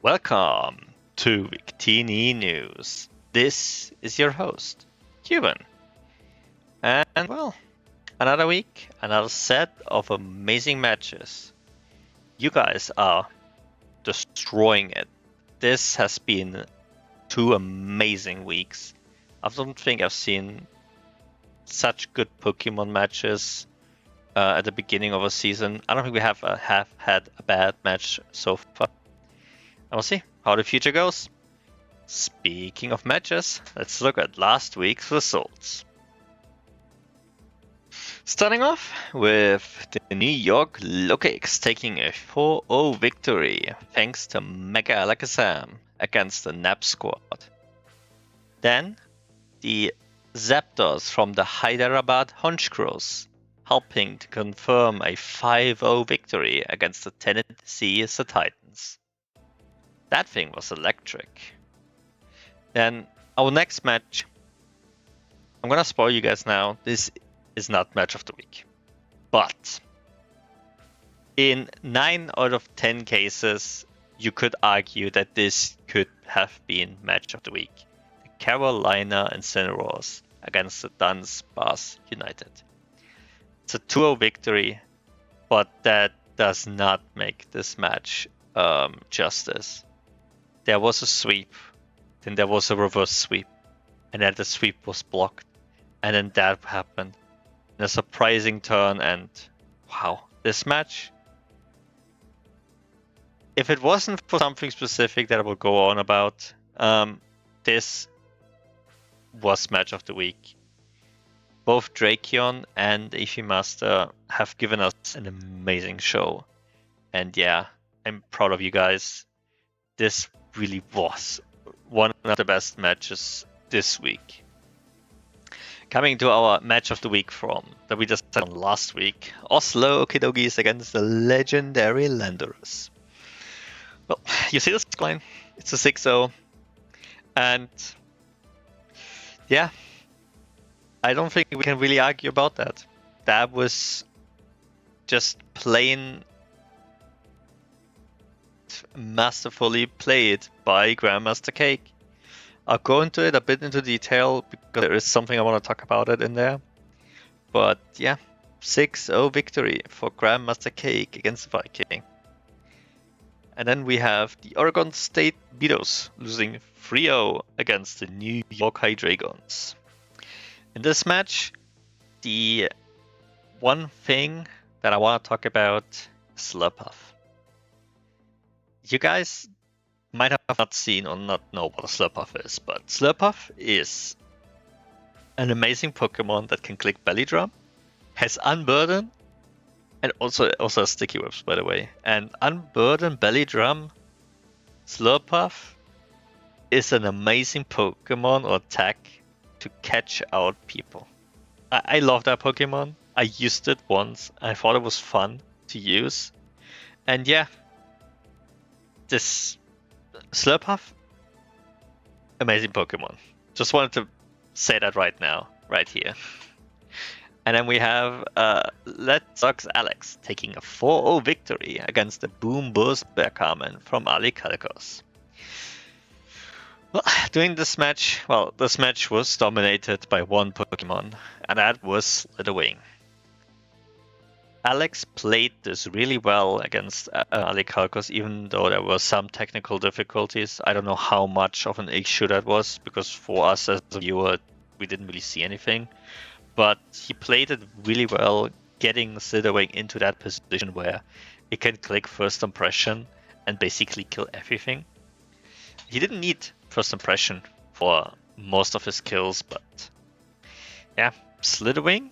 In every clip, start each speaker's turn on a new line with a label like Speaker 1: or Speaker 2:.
Speaker 1: Welcome to Victini News. This is your host, Cuban. And well, another week, another set of amazing matches. You guys are destroying it. This has been 2 amazing weeks. I don't think I've seen such good Pokemon matches at the beginning of a season. I don't think we have had a bad match so far. And we'll see how the future goes. Speaking of matches, let's look at last week's results. Starting off with the New York Lokix taking a 4-0 victory thanks to Mega Alakazam against the Nap squad. Then the Zapdos from the Hyderabad Honchkrows helping to confirm a 5-0 victory against the Tennessee Titans. That thing was electric. Then our next match, I'm gonna spoil you guys now. This is not match of the week, but in 9 out of 10 cases, you could argue that this could have been match of the week. The Carolina Incineroars against the Dunsparce United. It's a 2-0 victory, but that does not make this match justice. There was a sweep, then there was a reverse sweep, and then the sweep was blocked, and then that happened. In a surprising turn, and wow, this match, if it wasn't for something specific that I will go on about, this was match of the week. Both Drakeon and Master have given us an amazing show, and yeah, I'm proud of you guys. This really was one of the best matches this week. Coming to our match of the week that we just had on last week, Oslo Okidogis against the legendary Landorus. Well, you see this line, it's a 6-0, and yeah, I don't think we can really argue about that. That was just plain masterfully played by Grandmaster Cake. I'll go into it a bit into detail because there is something I want to talk about it in there. But yeah, 6-0 victory for Grandmaster Cake against Viking. And then we have the Oregon State Beatles losing 3-0 against the New York Hydreigons. In this match, the one thing that I want to talk about is Slurpuff. You guys might have not seen or not know what a Slurpuff is, but Slurpuff is an amazing Pokemon that can click Belly Drum, has Unburden, and also has Sticky Whips, by the way. And Unburden, Belly Drum, Slurpuff is an amazing Pokemon or attack to catch out people. I love that Pokemon. I used it once. I thought it was fun to use. And yeah, this Slurpuff, amazing Pokemon. Just wanted to say that right now, right here. And then we have Let's Sucks Alex taking a 4-0 victory against the Boom Buzz Berkamen from Ali Kalikos. Well, during this match, this match was dominated by one Pokemon, and that was Slitherwing. Alex played this really well against Ali Kalikos, even though there were some technical difficulties. I don't know how much of an issue that was, because for us as a viewer, we didn't really see anything. But he played it really well, getting Slitherwing into that position where it can click First Impression and basically kill everything. He didn't need First Impression for most of his kills, but yeah, Slitherwing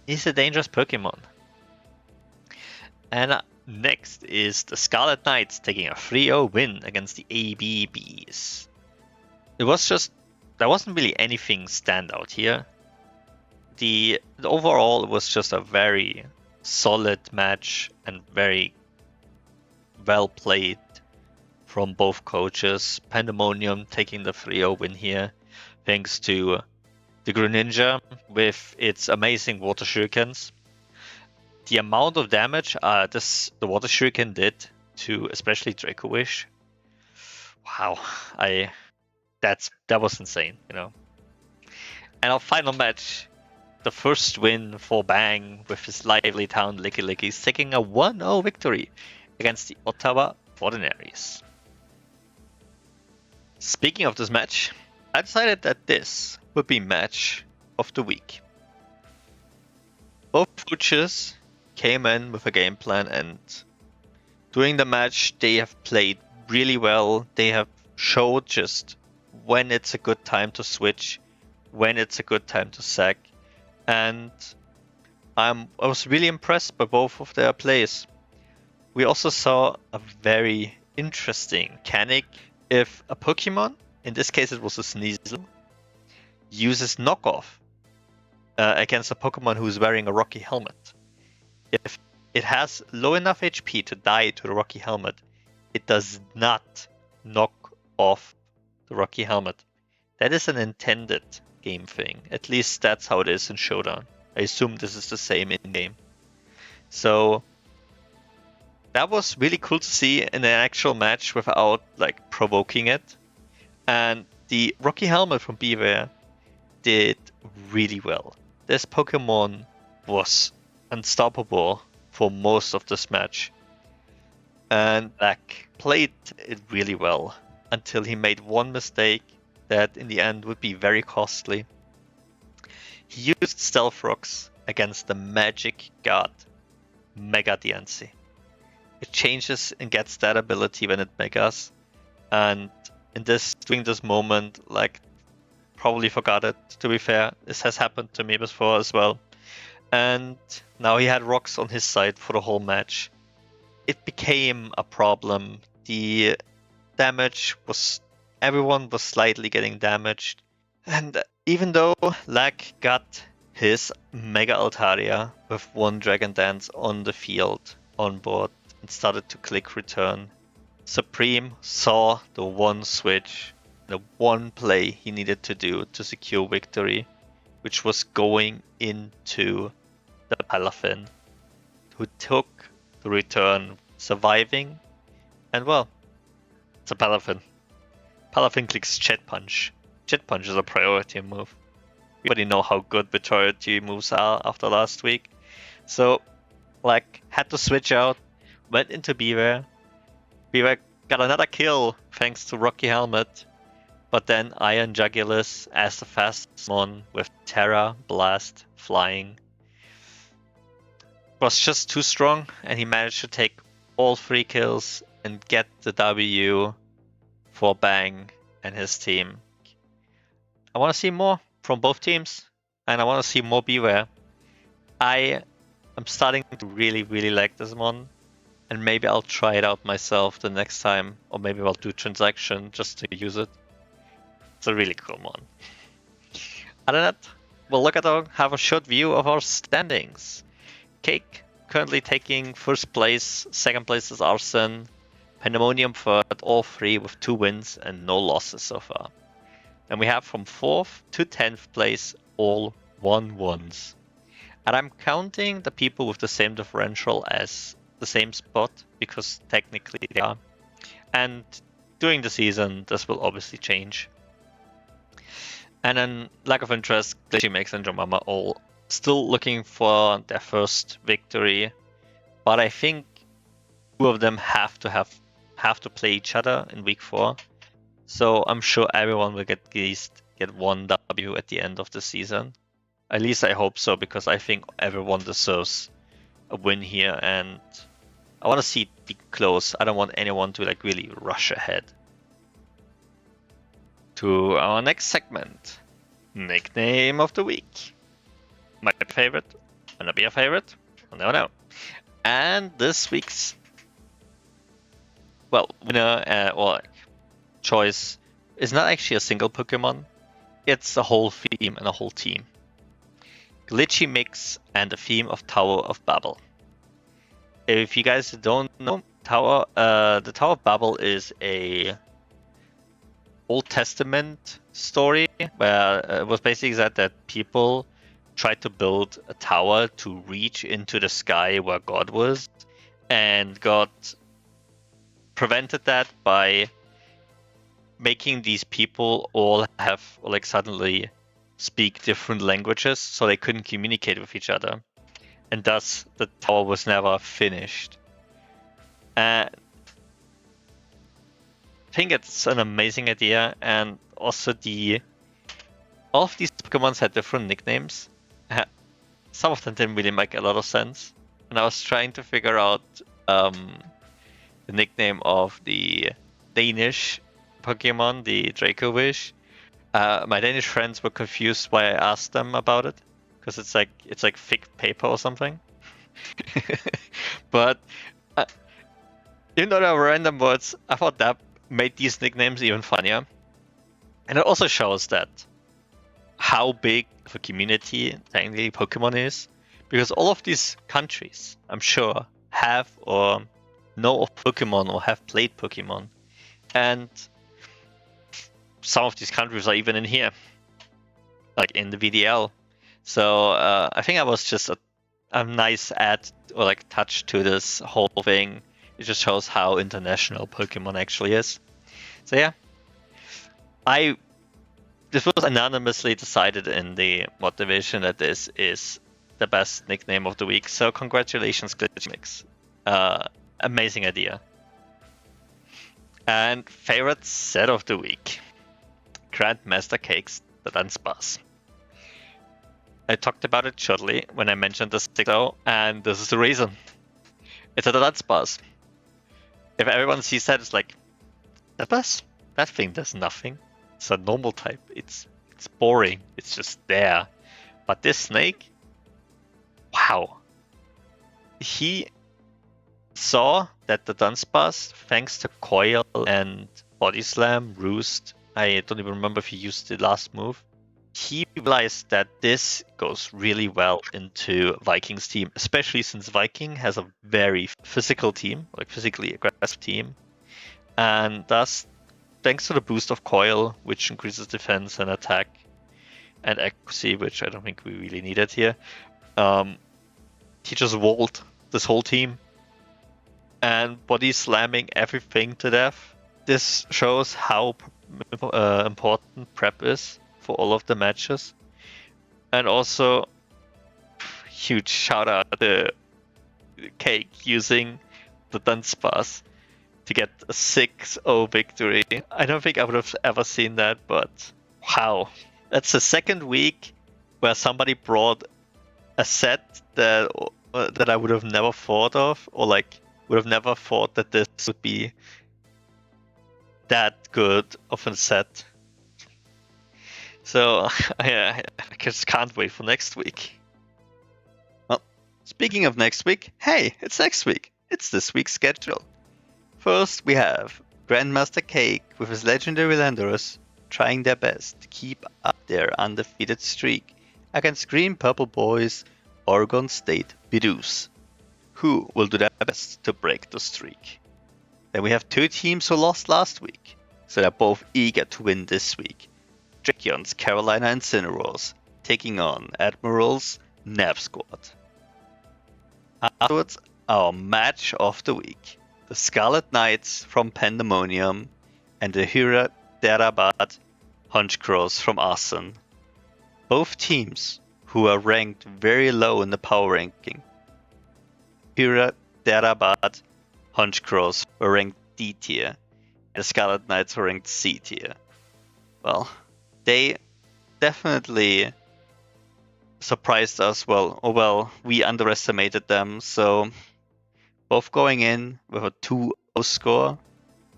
Speaker 1: is a dangerous Pokemon. And next is the Scarlet Knights taking a 3-0 win against the ABBs. There wasn't really anything standout here. The overall was just a very solid match and very well played from both coaches. Pandemonium taking the 3-0 win here, thanks to the Greninja with its amazing Water Shurikens. The amount of damage the Water Shuriken did to especially Draco Wish wow, that was insane, you know. And our final match, the first win for Bang with his lively town Licky Licky, taking a 1-0 victory against the Ottawa Ordinaries. Speaking of this match, I decided that this would be match of the week. Both coaches came in with a game plan, and during the match they have played really well. They have showed just when it's a good time to switch, when it's a good time to sack, and I was really impressed by both of their plays. We also saw a very interesting mechanic. If a Pokemon, in this case it was a Sneasel, uses knockoff against a Pokemon who's wearing a Rocky helmet, if it has low enough HP to die to the Rocky helmet, it does not knock off the Rocky helmet. That is an intended game thing. At least that's how it is in Showdown. I assume this is the same in-game. So that was really cool to see in an actual match without like provoking it. And the Rocky helmet from Bewear did really well. This Pokemon was unstoppable for most of this match. And Black played it really well until he made one mistake that in the end would be very costly. He used Stealth Rocks against the magic god Mega Diancie. It changes and gets that ability when it megas, and during this moment, like, probably forgot it, to be fair. This has happened to me before as well. And now he had rocks on his side for the whole match. It became a problem. The damage was... everyone was slightly getting damaged. And even though Lack got his Mega Altaria with one Dragon Dance on the field, on board, and started to click return, Supreme saw the one switch, the one play he needed to do to secure victory, which was going into the Palafin, who took the return, surviving, and well, it's a Palafin. Palafin clicks Jet Punch. Jet Punch is a priority move. We already know how good the priority moves are after last week. So, like, had to switch out, went into Bewear. Bewear got another kill thanks to Rocky Helmet. But then Iron Jugulus as the fastest one with Terra, Blast, Flying was just too strong, and he managed to take all 3 kills and get the W for Bang and his team. I want to see more from both teams, and I want to see more Bewear. I am starting to really, really like this one, and maybe I'll try it out myself the next time, or maybe I'll do transaction just to use it. It's a really cool one. Other than that, we'll have a short view of our standings. Cake currently taking first place, second place is Arson, Pandemonium third, all 3 with 2 wins and no losses so far. And we have from 4th to 10th place all 1-1s. And I'm counting the people with the same differential as the same spot, because technically they are. And during the season, this will obviously change. And then lack of interest, Glitchy Mix and Jomama all still looking for their first victory. But I think 2 of them have to play each other in week 4. So I'm sure everyone will at least get 1 W at the end of the season. At least I hope so, because I think everyone deserves a win here, and I want to see it be close. I don't want anyone to like really rush ahead. To our next segment, nickname of the week. Might be a favorite, might not be a favorite, I'll never know. And this week's winner or choice is not actually a single Pokemon, it's a whole theme and a whole team. Glitchy Mix and the theme of Tower of Babel. If you guys don't know, the Tower of Babel is a Old Testament story where it was basically that people tried to build a tower to reach into the sky where God was, and God prevented that by making these people all have like suddenly speak different languages, so they couldn't communicate with each other, and thus the tower was never finished. And I think it's an amazing idea, and also all of these Pokemons had different nicknames. Some of them didn't really make a lot of sense, and I was trying to figure out the nickname of the Danish Pokemon, the Dracovish. My Danish friends were confused why I asked them about it, because it's like thick paper or something. But even though they were random words, I thought that made these nicknames even funnier. And it also shows that how big of a community technically Pokemon is, because all of these countries, I'm sure, have or know of Pokemon or have played Pokemon, and some of these countries are even in here, like in the VDL. So I think that was just a nice add or like touch to this whole thing. It just shows how international Pokemon actually is. So yeah, this was anonymously decided in the mod division that this is the best nickname of the week. So congratulations, Glitch Mix. Amazing idea. And favorite set of the week, Grandmaster Cakes, the Dance Bus. I talked about it shortly when I mentioned the 6-0, and this is the reason. It's a Dance Bus. If everyone sees that, it's like, that bus? That thing does nothing. It's a normal type. It's boring. It's just there. But this snake, wow. He saw that the Dunsparce, thanks to Coil and Body Slam, Roost, I don't even remember if he used the last move, he realized that this goes really well into Viking's team, especially since Viking has a very physical team, like physically aggressive team. And thus, thanks to the boost of Coil, which increases defense and attack, and accuracy, which I don't think we really needed here, he just walled this whole team and body slamming everything to death. This shows how important prep is for all of the matches. And also, huge shout out to Cake using the Dunsparce to get a 6-0 victory. I don't think I would have ever seen that, but wow. That's the second week where somebody brought a set that I would have never thought of, or like would have never thought that this would be that good of a set. So I just can't wait for next week. Well, speaking of next week, hey, it's next week. It's this week's schedule. First, we have Grandmaster Cake with his legendary Landorus trying their best to keep up their undefeated streak against Green Purple Boys Oregon State Bidoof, who will do their best to break the streak. Then we have two teams who lost last week, so they're both eager to win this week. Dracion's Carolina Incineroars taking on Admiral's Nav Squad. Afterwards, our match of the week, the Scarlet Knights from Pandemonium and the Hyderabad Hunchcrows from Arson. Both teams who are ranked very low in the power ranking. Hyderabad Hunchcrows were ranked D tier, and the Scarlet Knights were ranked C tier. Well, they definitely surprised us. We underestimated them, so both going in with a 2-0 score,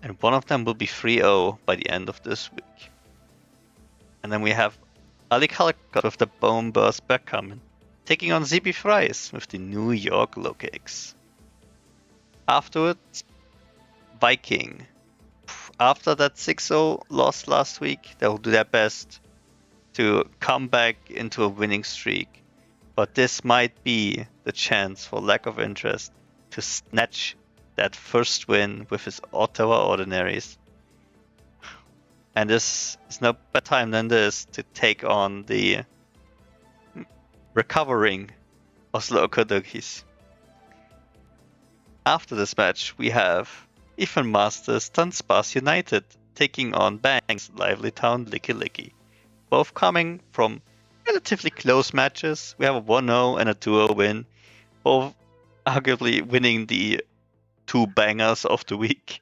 Speaker 1: and one of them will be 3-0 by the end of this week. And then we have Ali Calicut with the Bone Burst Backcommon, taking on ZB Fries with the New York Low-Kicks. Afterwards, Viking. After that 6-0 loss last week, they will do their best to come back into a winning streak. But this might be the chance for lack of interest to snatch that first win with his Ottawa Ordinaries. And this is no better time than this to take on the recovering Oslo Kodokis. After this match, we have Ethan Masters Dunsparce United
Speaker 2: taking on Bang's Lively Town Licky Licky. Both coming from relatively close matches. We have a 1-0 and a 2-0 win. Both arguably winning the two bangers of the week.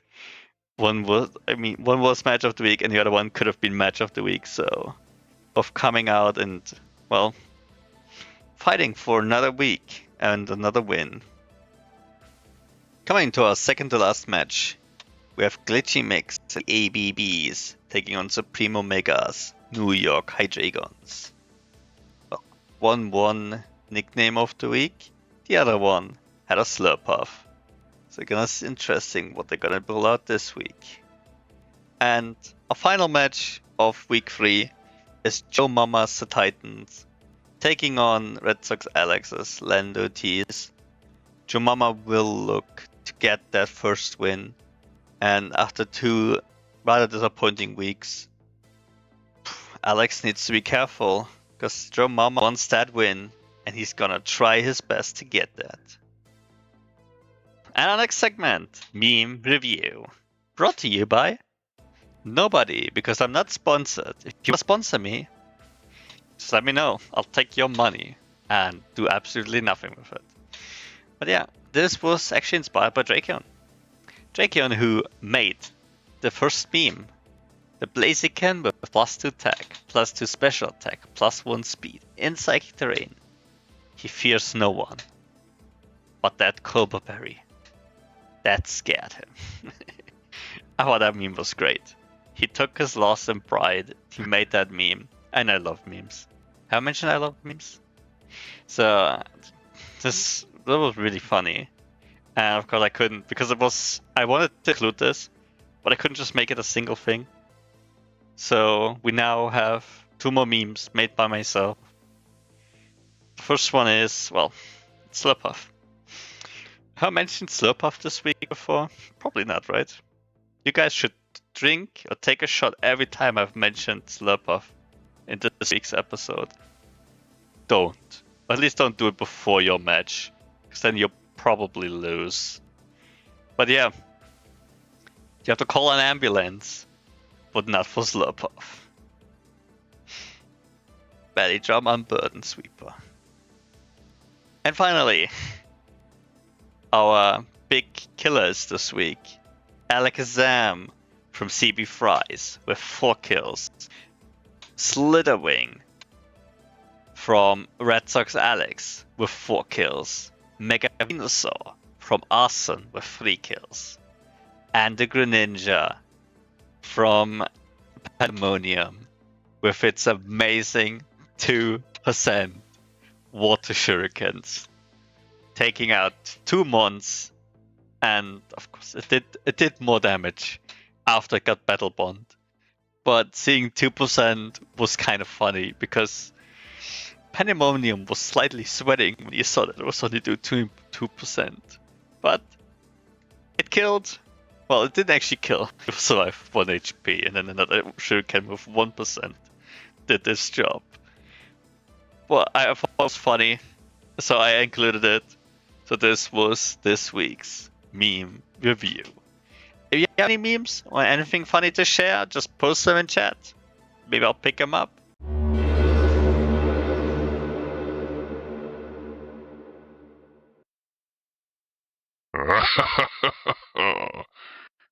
Speaker 2: One was match of the week, and the other one could have been match of the week. So, both coming out and, well, fighting for another week and another win. Coming to our second to last match, we have Glitchy Mix ABBs taking on Supremo Megas New York Hydragons. Well, one won nickname of the week, the other one had a Slurpuff. So it's interesting what they're gonna pull out this week. And our final match of week 3 is Joe Mama's The Titans taking on Red Sox Alex's Lando T's. Joe Mama will look to get that first win, and after 2 rather disappointing weeks, Alex needs to be careful because Joe Mama wants that win and he's gonna try his best to get that. And our next segment, Meme Review, brought to you by nobody, because I'm not sponsored. If you want to sponsor me, just let me know. I'll take your money and do absolutely nothing with it. But yeah, this was actually inspired by Drakeon. Drakeon, who made the first meme, the Blaziken with +2 tag, +2 special attack, +1 speed, in psychic terrain. He fears no one. But that Cobra Berry, that scared him. I thought that meme was great. He took his loss in pride, he made that meme, and I love memes. Have I mentioned I love memes? So, that was really funny. And of course I couldn't, because I wanted to include this, but I couldn't just make it a single thing. So we now have 2 more memes made by myself. The first one is, well, Slurpuff. Have I mentioned Slurpuff this week before? Probably not, right? You guys should drink or take a shot every time I've mentioned Slurpuff in this week's episode. Don't. Or at least don't do it before your match, because then you'll probably lose. But yeah, you have to call an ambulance, but not for Slurpuff. Belly drum and burden sweeper. And finally, our big killers this week. Alakazam from CB Fries with 4 kills. Slitherwing from Red Sox Alex with 4 kills. Mega Venusaur from Arson with 3 kills. And the Greninja from Pandemonium with its amazing 2% water shurikens, taking out 2 mons, and of course it did more damage after it got Battle Bond. But seeing 2% was kind of funny because Pandemonium was slightly sweating when you saw that it was only do 2%. But it killed. Well, it didn't actually kill. It survived 1 HP, and then another shuriken with 1% did this job. Well, I thought it was funny, so I included it. So this was this week's meme review. If you have any memes or anything funny to share, just post them in chat. Maybe I'll pick them up.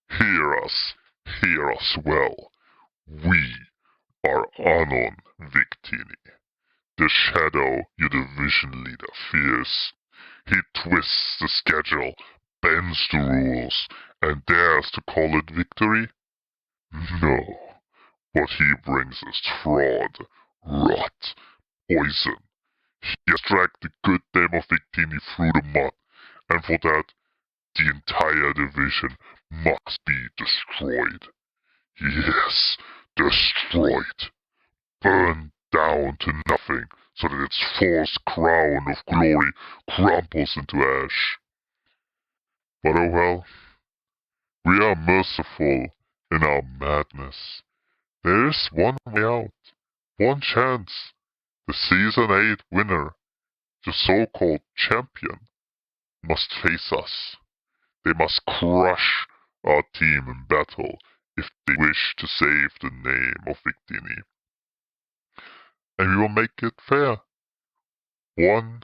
Speaker 3: Hear us well. We are Anon Victini, the shadow your division leader fears. He twists the schedule, bends the rules, and dares to call it victory? No. What he brings is fraud, rot, poison. He has dragged the good name of Victini through the mud, and for that, the entire division must be destroyed. Yes, destroyed. Burned down to nothing, so that its false crown of glory crumples into ash. But oh well, we are merciful in our madness. There is one way out, one chance. The Season 8 winner, the so-called champion, must face us. They must crush our team in battle if they wish to save the name of Victini. And we will make it fair. One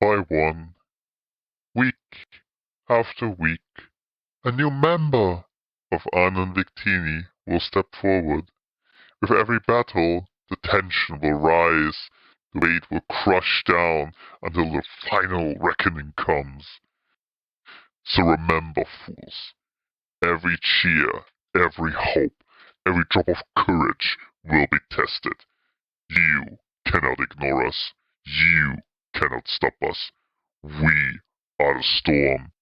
Speaker 3: by one, week after week, a new member of Anon Victini will step forward. With every battle, the tension will rise, the weight will crush down until the final reckoning comes. So remember, fools, every cheer, every hope, every drop of courage will be tested. You cannot ignore us. You cannot stop us. We are the storm.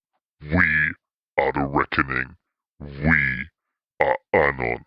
Speaker 3: We are the reckoning. We are Anon